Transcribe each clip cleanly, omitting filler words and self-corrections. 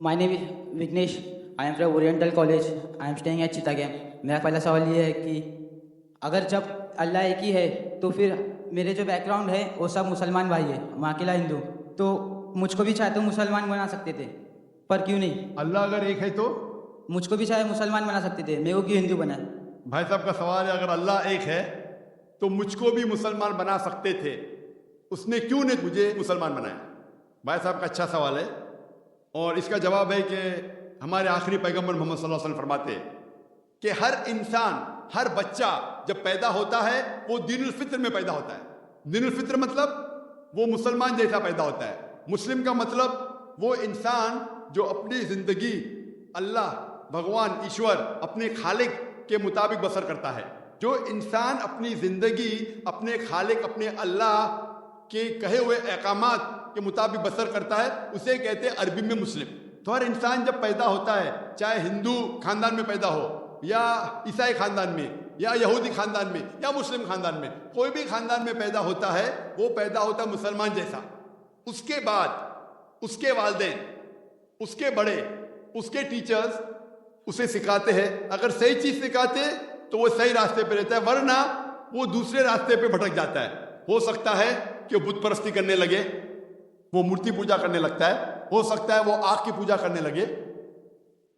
My name is Vignesh. I am from Oriental College. I am staying at Chittagam. मेरा पहला सवाल ये है कि अगर जब अल्लाह एक ही है तो फिर मेरे जो बैकग्राउंड है वो सब मुसलमान भाई है, मैं अकेला हिंदू, तो मुझको भी चाहे तो मुसलमान बना सकते थे, पर क्यों नहीं? अल्लाह अगर एक है तो मुझको भी चाहे मुसलमान बना सकते थे, मेरे को क्यों हिंदू बना? भाई साहब का सवाल है, अगर अल्लाह एक है तो मुझको भी मुसलमान बना सकते थे, उसने क्यों नहीं मुझे मुसलमान बनाया? भाई साहब का अच्छा सवाल है और इसका जवाब है कि हमारे आखिरी पैगंबर मोहम्मद सल्लल्लाहु अलैहि वसल्लम फरमाते हैं कि हर इंसान, हर बच्चा जब पैदा होता है वो दीनुल फित्र में पैदा होता है। दीनुल फित्र मतलब वो मुसलमान जैसा पैदा होता है। मुस्लिम का मतलब वो इंसान जो अपनी जिंदगी अल्लाह, भगवान, ईश्वर, अपने खालिक के मुताबिक बसर करता है। जो इंसान अपनी जिंदगी अपने खालिक, अपने अल्लाह के कहे हुए अहकामात के मुताबिक बसर करता है, उसे कहते हैं अरबी में मुस्लिम। तो हर इंसान जब पैदा होता है, चाहे हिंदू खानदान में पैदा हो या ईसाई खानदान में या यहूदी खानदान में या मुस्लिम खानदान में, कोई भी खानदान में पैदा होता है वो पैदा होता है मुसलमान जैसा। उसके बाद उसके वालिदैन, उसके बड़े, उसके टीचर्स उसे सिखाते हैं। अगर सही चीज सिखाते तो वो सही रास्ते पे रहता है, वरना वो दूसरे रास्ते पे भटक जाता है। हो सकता है कि बुत परस्ती करने लगे, वो मूर्ति पूजा करने लगता है, हो सकता है वो आग की पूजा करने लगे।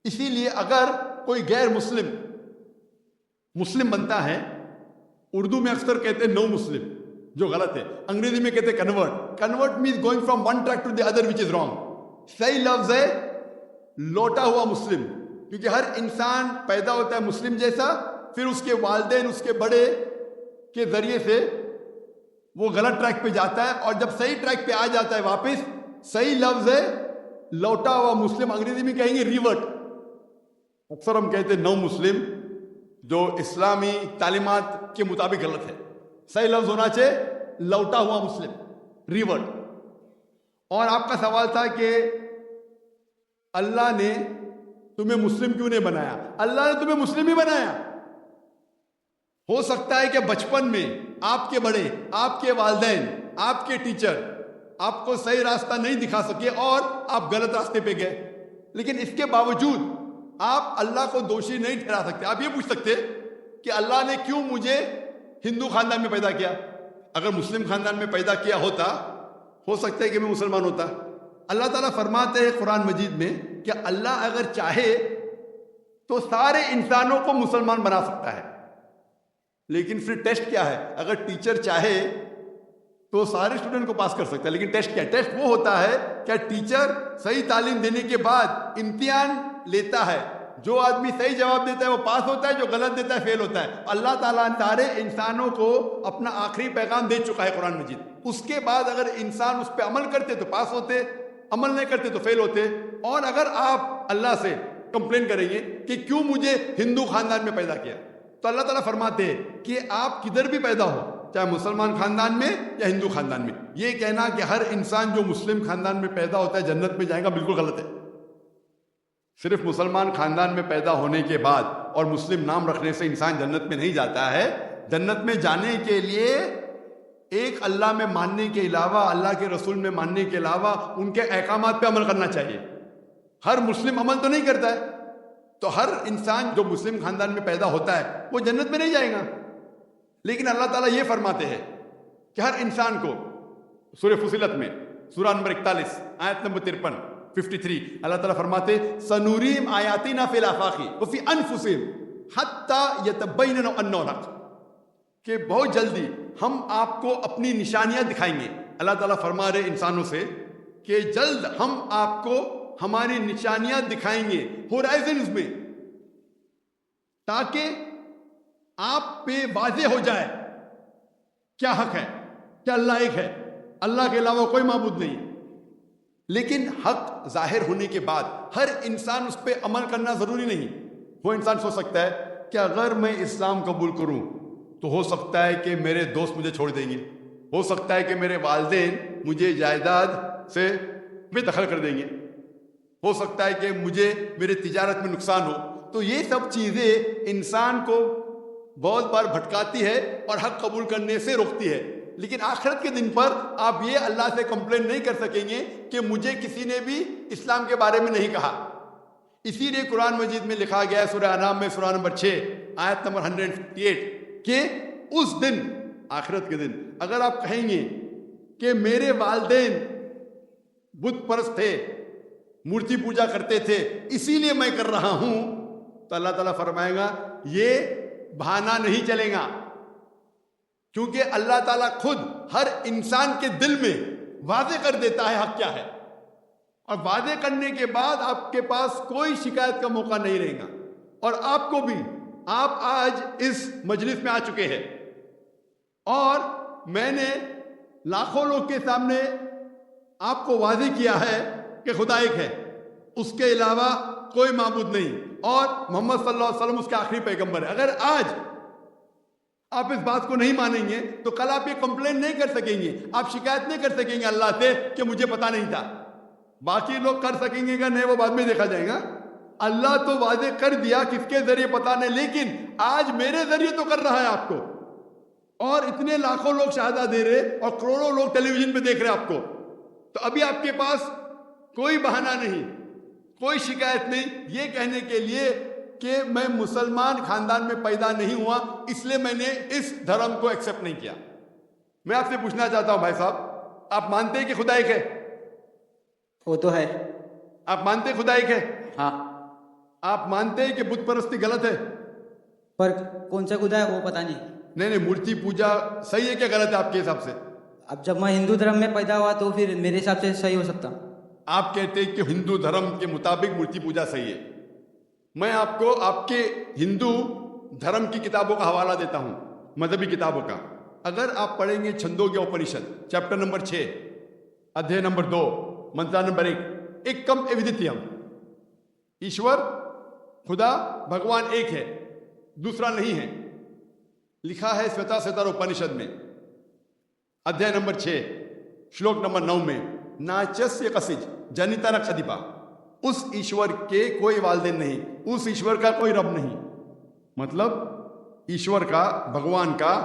इसीलिए अगर कोई गैर मुस्लिम मुस्लिम बनता है, उर्दू में अक्सर कहते हैं नो मुस्लिम, जो गलत है। अंग्रेजी में कहते हैं convert. Convert means going from one track to the other which is wrong. सही लफ्ज है लौटा हुआ मुस्लिम, क्योंकि हर इंसान पैदा होता है मुस्लिम जैसा, फिर उसके वालिदैन, उसके बड़े के जरिए से वो गलत ट्रैक पे जाता है और जब सही ट्रैक पे आ जाता है वापस, सही लफ्ज है लौटा हुआ मुस्लिम। अंग्रेजी में कहेंगे रिवर्ट। अक्सर हम कहते हैं नो मुस्लिम, जो इस्लामी तालीमात के मुताबिक गलत है। सही लफ्ज होना चाहिए लौटा हुआ मुस्लिम, रिवर्ट। और आपका सवाल था कि अल्लाह ने तुम्हें मुस्लिम क्यों नहीं बनाया? अल्लाह ने तुम्हें मुस्लिम ही बनाया। हो सकता है कि बचपन में आपके बड़े, आपके वालिदैन, आपके टीचर आपको सही रास्ता नहीं दिखा सके और आप गलत रास्ते पे गए, लेकिन इसके बावजूद आप अल्लाह को दोषी नहीं ठहरा सकते। आप ये पूछ सकते कि अल्लाह ने क्यों मुझे हिंदू खानदान में पैदा किया? अगर मुस्लिम खानदान में पैदा किया होता, हो सकता है कि मैं मुसलमान होता। अल्लाह ताला फरमाते हैं कुरान मजीद में कि अल्लाह अगर चाहे तो सारे इंसानों को मुसलमान बना सकता है, लेकिन फिर टेस्ट क्या है? अगर टीचर चाहे तो सारे स्टूडेंट को पास कर सकता है, लेकिन टेस्ट क्या है? टेस्ट वो होता है क्या टीचर सही तालीम देने के बाद इम्तिहान लेता है। जो आदमी सही जवाब देता है वो पास होता है, जो गलत देता है फेल होता है। अल्लाह ताला सारे इंसानों को अपना आखिरी पैगाम दे चुका है कुरान मजीद। उसके बाद अगर इंसान उस पर अमल करते तो पास होते, अमल नहीं करते तो फेल होते। और अगर आप अल्लाह से कंप्लेन करेंगे कि क्यों मुझे हिंदू खानदान में पैदा किया, तो अल्लाह ताला फरमाते हैं कि आप किधर भी पैदा हो, चाहे मुसलमान खानदान में या हिंदू खानदान में, ये कहना कि हर इंसान जो मुस्लिम खानदान में पैदा होता है जन्नत में जाएगा, बिल्कुल गलत है। सिर्फ मुसलमान खानदान में पैदा होने के बाद और मुस्लिम नाम रखने से इंसान जन्नत में नहीं जाता है। जन्नत में जाने के लिए एक अल्लाह में मानने के अलावा, अल्लाह के रसूल में मानने के अलावा उनके अहकामात पे अमल करना चाहिए। हर मुस्लिम अमल तो नहीं करता है, तो हर इंसान जो मुस्लिम खानदान में पैदा होता है वो जन्नत में नहीं जाएगा। लेकिन अल्लाह ताला ये फरमाते हैं कि हर इंसान को, सूरह फुसिलत में सूरह नंबर 41 आयत नंबर 53 53, अल्लाह ताला फरमाते सनूरीम आयातिना फिल आफाकी व फी अनफुसिहिम हत्ता यतबय्यन अन्नहु हक़, कि बहुत जल्दी हम आपको अपनी निशानियां दिखाएंगे। अल्लाह ताला फरमा रहे इंसानों से कि जल्द हम आपको हमारी निशानियां दिखाएंगे होराइजन्स में, ताकि आप पे वाज़ेह हो जाए क्या हक है, क्या अल्लाह एक है, अल्लाह के अलावा कोई माबूद नहीं। लेकिन हक जाहिर होने के बाद हर इंसान उस पर अमल करना जरूरी नहीं। वो इंसान सोच सकता है कि अगर मैं इस्लाम कबूल करूं तो हो सकता है कि मेरे दोस्त मुझे छोड़ देंगे, हो सकता है कि मेरे वालिदैन मुझे जायदाद से बेदखल कर देंगे, हो सकता है कि मुझे मेरे तिजारत में नुकसान हो। तो ये सब चीज़ें इंसान को बहुत बार भटकाती है और हक कबूल करने से रोकती है। लेकिन आखिरत के दिन पर आप ये अल्लाह से कंप्लेन नहीं कर सकेंगे कि मुझे किसी ने भी इस्लाम के बारे में नहीं कहा। इसीलिए कुरान मजीद में लिखा गया है सूरह अनाम में सूरह नंबर 6 आयत नंबर 158 कि उस दिन, आखिरत के दिन, अगर आप कहेंगे कि मेरे वालिदैन बुत परस्त थे, मूर्ति पूजा करते थे, इसीलिए मैं कर रहा हूं, तो अल्लाह ताला फरमाएगा ये बहाना नहीं चलेगा, क्योंकि अल्लाह ताला खुद हर इंसान के दिल में वादे कर देता है हक क्या है, और वादे करने के बाद आपके पास कोई शिकायत का मौका नहीं रहेगा। और आपको भी, आप आज इस मजलिस में आ चुके हैं और मैंने लाखों लोग के सामने आपको वादे किया है कि खुदा एक है, उसके अलावा कोई माबूद नहीं, और मोहम्मद सल्लल्लाहु अलैहि वसल्लम उसके आखिरी पैगंबर है। अगर आज आप इस बात को नहीं मानेंगे तो कल आप ये कंप्लेन नहीं कर सकेंगे, आप शिकायत नहीं कर सकेंगे अल्लाह से कि मुझे पता नहीं था। बाकी लोग कर सकेंगे क्या नहीं, वो बाद में देखा जाएगा। अल्लाह तो वादे कर दिया, किसके जरिए पता नहीं, लेकिन आज मेरे जरिए तो कर रहा है आपको, और इतने लाखों लोग शहादा दे रहे और करोड़ों लोग टेलीविजन पे देख रहे आपको। तो अभी आपके पास कोई बहाना नहीं, कोई शिकायत नहीं ये कहने के लिए कि मैं मुसलमान खानदान में पैदा नहीं हुआ इसलिए मैंने इस धर्म को एक्सेप्ट नहीं किया। मैं आपसे पूछना चाहता हूं भाई साहब, आप मानते हैं कि खुदा एक है? वो तो है। आप मानते हैं खुदा एक है? हाँ। आप मानते हैं कि बुत परस्ती गलत है? पर कौन सा खुदा है वो पता नहीं। नहीं, मूर्ति पूजा सही है क्या गलत है आपके हिसाब से? अब जब मैं हिंदू धर्म में पैदा हुआ तो फिर मेरे हिसाब से सही हो सकता। आप कहते हैं कि हिंदू धर्म के मुताबिक मूर्ति पूजा सही है। मैं आपको आपके हिंदू धर्म की किताबों का हवाला देता हूं, मजहबी किताबों का। अगर आप पढ़ेंगे छंदोग्य उपनिषद चैप्टर नंबर 6 अध्याय नंबर 2 मंत्र नंबर 1, एकम एविदित्यम, ईश्वर खुदा भगवान एक है, दूसरा नहीं है, लिखा है श्वेताश्वतर उपनिषद में अध्याय नंबर 6 श्लोक नंबर 9 में, नाचस्य कसिज जनिता न खदिपा, उस ईश्वर के कोई वालिदैन नहीं, उस ईश्वर का कोई रब नहीं। मतलब ईश्वर का, भगवान का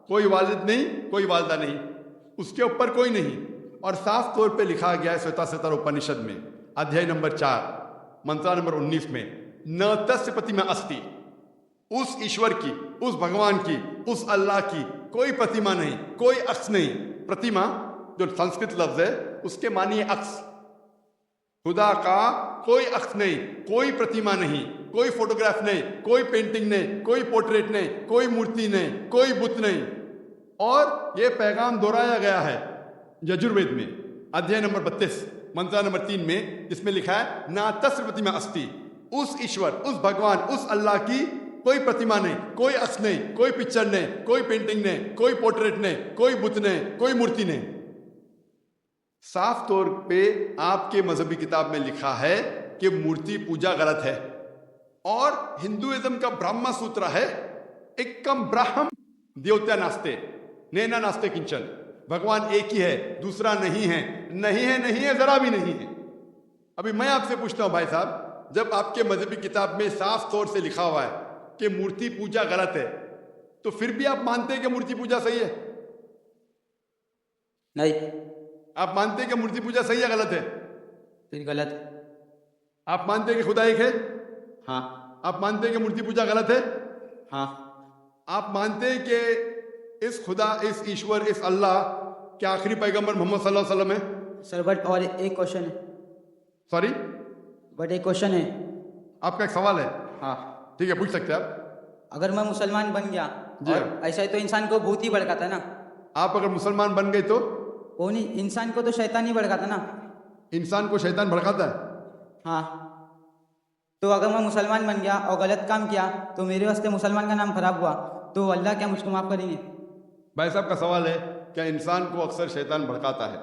कोई वालिद नहीं, कोई वालिदा नहीं, उसके ऊपर कोई नहीं। और साफ तौर पे लिखा गया है श्वेताश्वतर उपनिषद में अध्याय नंबर 4 मंत्र नंबर 19 में, न तस्य प्रतिमा अस्ति, उस ईश्वर की, उस भगवान की, उस अल्लाह की कोई प्रतिमा नहीं, कोई अक्स नहीं। प्रतिमा जो संस्कृत लफ्ज है उसके मानिए अक्स। खुदा का कोई अक्स नहीं, कोई प्रतिमा नहीं, कोई फोटोग्राफ नहीं, कोई पेंटिंग नहीं, कोई पोर्ट्रेट नहीं, कोई मूर्ति नहीं, कोई बुत नहीं। और यह पैगाम दोहराया गया है यजुर्वेद में अध्याय नंबर 32 मंत्र नंबर 3 में, जिसमें लिखा है ना तस्य प्रतिमा अस्ति, उस ईश्वर, उस भगवान, उस अल्लाह की कोई प्रतिमा नहीं, कोई अक्स नहीं, कोई पिक्चर नहीं, कोई पेंटिंग नहीं, कोई पोर्ट्रेट नहीं, कोई बुत नहीं, कोई मूर्ति नहीं। साफ तौर पे आपके मजहबी किताब में लिखा है कि मूर्ति पूजा गलत है। और हिंदुइज्म का ब्रह्म सूत्र है, एकम ब्रह्म देवता नास्ते नैना नास्ते किंचन, भगवान एक ही है, दूसरा नहीं है, नहीं है, नहीं है, जरा भी नहीं है। अभी मैं आपसे पूछता हूं भाई साहब, जब आपके मजहबी किताब में साफ तौर से लिखा हुआ है कि मूर्ति पूजा गलत है, तो फिर भी आप मानते हैं कि मूर्ति पूजा सही है? नहीं। आप मानते हैं कि मूर्ति पूजा सही है गलत है? फिर गलत। आप मानते हैं कि खुदा एक है? हाँ। आप मानते हैं कि मूर्ति पूजा गलत है? हाँ। आप मानते हैं कि इस खुदा, इस ईश्वर, इस अल्लाह के आखिरी पैगंबर मोहम्मद सल्लल्लाहु अलैहि वसल्लम है? सर बट और एक क्वेश्चन है। सॉरी, बट एक क्वेश्चन है। आपका एक सवाल है? हाँ। ठीक है, पूछ सकते हैं आप। अगर मैं मुसलमान बन गया, जी, और ऐसा ही तो इंसान को भूत ही भड़काता है ना? आप अगर मुसलमान बन गए तो? वो नहीं, इंसान को तो शैतान ही भड़काता ना? इंसान को शैतान भड़काता है? हाँ। तो अगर मैं मुसलमान बन गया और गलत काम किया तो मेरे वास्ते मुसलमान का नाम खराब हुआ, तो अल्लाह क्या मुझको माफ़ करेंगे? भाई साहब का सवाल है, क्या इंसान को अक्सर शैतान भड़काता है?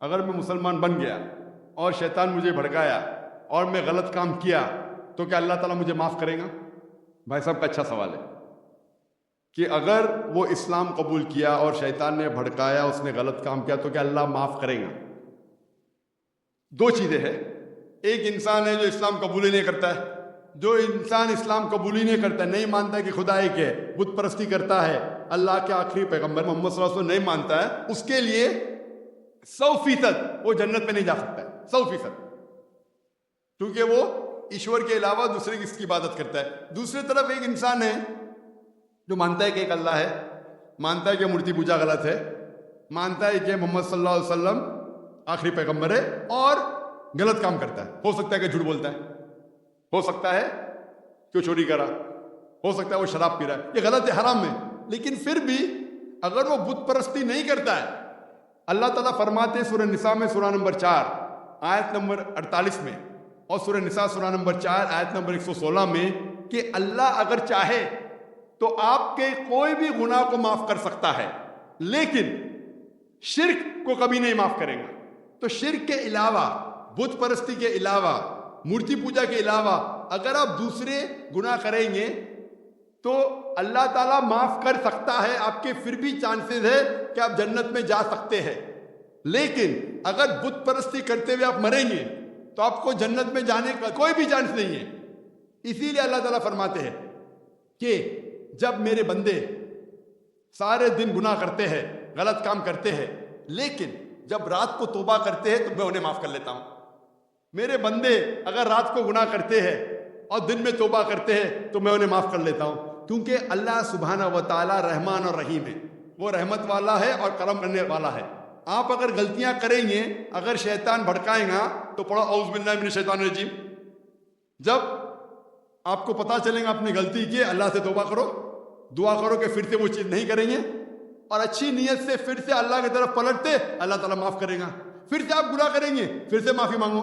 अगर मैं मुसलमान बन गया और शैतान मुझे भड़काया और मैं गलत काम किया तो क्या अल्लाह ताला मुझे माफ़ करेगा? भाई साहब का अच्छा सवाल है कि अगर वो इस्लाम कबूल किया और शैतान ने भड़काया, उसने गलत काम किया, तो क्या अल्लाह माफ़ करेगा? दो चीज़ें हैं। एक इंसान है जो इस्लाम कबूल ही नहीं करता है। जो इंसान इस्लाम कबूल ही नहीं करता, नहीं मानता है कि खुदा एक है, बुत परस्ती करता है, अल्लाह के आखिरी पैगंबर मोहम्मद सल्लल्लाहु अलैहि वसल्लम नहीं मानता है, उसके लिए 100% वो जन्नत में नहीं जा सकता है, 100%, क्योंकि वो ईश्वर के अलावा दूसरे किसकी इबादत करता है। दूसरी तरफ एक इंसान है जो मानता है कि एक अल्लाह है, मानता है कि मूर्ति पूजा गलत है, मानता है कि मोहम्मद सल्लल्लाहु अलैहि वसल्लम आखिरी पैगंबर है और गलत काम करता है। हो सकता है कि झूठ बोलता है, हो सकता है कि वो चोरी करा, हो सकता है वो शराब पी रहा है, ये गलत है, हराम है, लेकिन फिर भी अगर वो बुत परस्ती नहीं करता है, अल्लाह ताला फरमाते हैं सूरह निसा में सूरह नंबर 4 आयत नंबर 48 में और सूरह निसा सूरह नंबर 4 आयत नंबर 116 में कि अल्लाह अगर चाहे तो आपके कोई भी गुनाह को माफ कर सकता है, लेकिन शिर्क को कभी नहीं माफ करेगा। तो शिर्क के अलावा, बुत परस्ती के अलावा, मूर्ति पूजा के अलावा अगर आप दूसरे गुनाह करेंगे तो अल्लाह ताला माफ कर सकता है, आपके फिर भी चांसेस है कि आप जन्नत में जा सकते हैं। लेकिन अगर बुत परस्ती करते हुए आप मरेंगे तो आपको जन्नत में जाने का कोई भी चांस नहीं है। इसीलिए अल्लाह ताला फरमाते हैं कि जब मेरे बंदे सारे दिन गुनाह करते हैं, गलत काम करते हैं, लेकिन जब रात को तौबा करते हैं तो मैं उन्हें माफ कर लेता हूं। मेरे बंदे अगर रात को गुनाह करते हैं और दिन में तौबा करते हैं तो मैं उन्हें माफ कर लेता हूं, क्योंकि अल्लाह सुब्हाना व तआला रहमान और रहीम है, वो रहमत वाला है और करम करने वाला है। आप अगर गलतियां करेंगे, अगर शैतान भड़काएगा तो पढ़ो औज़ु बिल्लाहि मिनश शैतानिर रजीम। जब आपको पता चलेगा आपने गलती की, अल्लाह से तौबा करो, दुआ करो कि फिर से वो चीज़ नहीं करेंगे और अच्छी नीयत से फिर से अल्लाह की तरफ पलटते, अल्लाह ताला माफ़ करेगा। फिर से आप गुनाह करेंगे, फिर से माफ़ी मांगो,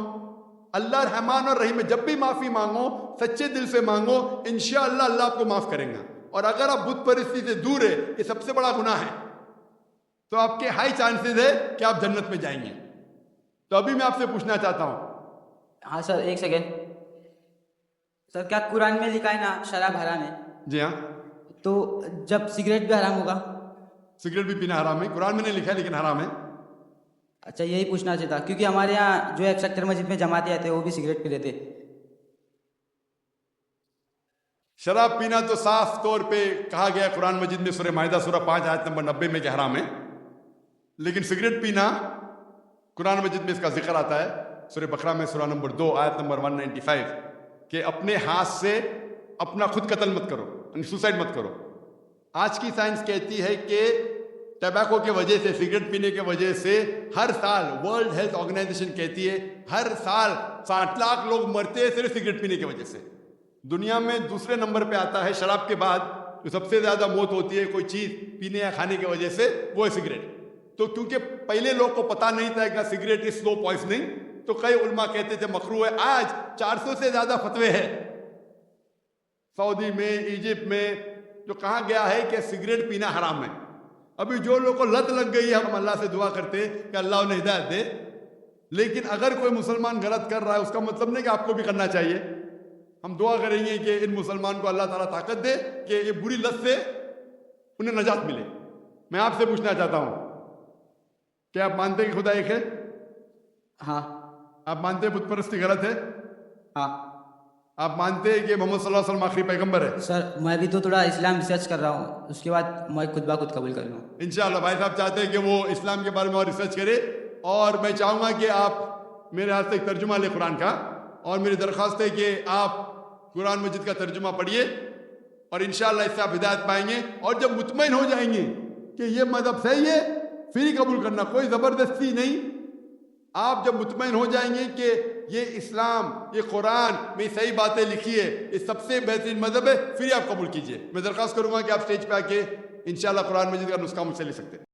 अल्लाह रहमान और रहीम है, जब भी माफ़ी मांगो सच्चे दिल से मांगो, इंशाअल्लाह अल्लाह आपको माफ़ करेगा। और अगर आप बुत परस्ती से दूर है, ये सबसे बड़ा गुनाह है, तो आपके हाई चांसेस है कि आप जन्नत में जाएंगे। तो अभी मैं आपसे पूछना चाहता हूँ। हाँ सर, एक सेकेंड सर, क्या कुरान में लिखा है ना शराब हराम है? जी हाँ, तो जब सिगरेट भी हराम होगा? सिगरेट भी पीना हराम है, कुरान में नहीं लिखा है लेकिन हराम है। अच्छा, यही पूछना चाहिए था, क्योंकि हमारे यहाँ जो एक सेक्टर मस्जिद में जमाते आते वो भी सिगरेट पी लेते। शराब पीना तो साफ तौर पे कहा गया कुरान मजिद में सूरह माइदा सूरह 5 आयत नंबर 90 में कि हराम है, लेकिन सिगरेट पीना कुरान मजिद में इसका जिक्र आता है सूरह बकरा में सूरह नंबर 2 आयत नंबर 195 कि अपने हाथ से अपना खुद कत्ल मत करो, सुसाइड मत करो। आज की साइंस कहती है कि टबैको के वजह से, सिगरेट पीने के वजह से हर साल वर्ल्ड हेल्थ ऑर्गेनाइजेशन कहती है हर साल 60 लाख लोग मरते हैं सिर्फ सिगरेट पीने की वजह से। दुनिया में दूसरे नंबर पे आता है शराब के बाद, जो सबसे ज्यादा मौत होती है कोई चीज पीने या खाने की वजह से, वो है सिगरेट। तो क्योंकि पहले लोग को पता नहीं था कि सिगरेट इज स्लो पॉइजनिंग, तो कई उलमा कहते थे मकरू है। आज 400 से ज्यादा फतवे हैं सऊदी में, इजिप्ट में, जो कहा गया है कि सिगरेट पीना हराम है। अभी जो लोगों को लत लग गई है, हम अल्लाह से दुआ करते हैं कि अल्लाह उन्हें हिदायत दे। लेकिन अगर कोई मुसलमान गलत कर रहा है उसका मतलब नहीं कि आपको भी करना चाहिए। हम दुआ करेंगे कि इन मुसलमान को अल्लाह ताला ताकत दे कि ये बुरी लत से उन्हें नजात मिले। मैं आपसे पूछना चाहता हूं, क्या आप मानते हैं कि खुदा एक है? हाँ। आप मानते हैं बुत परस्ती गलत है? हाँ। आप मानते हैं कि मोहम्मद सल्लल्लाहु अलैहि वसल्लम आखिरी पैगंबर है? सर, मैं भी तो थोड़ा इस्लाम रिसर्च कर रहा हूँ, उसके बाद मैं खुद ब खुद कबूल कर लूँ इंशाअल्लाह। भाई साहब चाहते हैं कि वो इस्लाम के बारे में और रिसर्च करे, और मैं चाहूँगा कि आप मेरे हाथ से एक तर्जुमा ले कुरान का, और मेरी दरख्वास्त है कि आप कुरान मजिद का तर्जुमा पढ़िए और इंशाअल्लाह इससे आप हिदायत पाएंगे। और जब मुतमईन हो जाएंगे कि ये मजहब सही है, फिर ही कबूल करना, कोई ज़बरदस्ती नहीं। आप जब मुतमईन हो जाएंगे कि ये इस्लाम, ये कुरान में सही बातें लिखी है, ये सबसे बेहतरीन मजहब है, फिर ही आप कबूल कीजिए। मैं दरख्वास्त करूँगा कि आप स्टेज पे आके इंशाअल्लाह कुरान मजिद का नुस्खा मुझसे ले सकते हैं।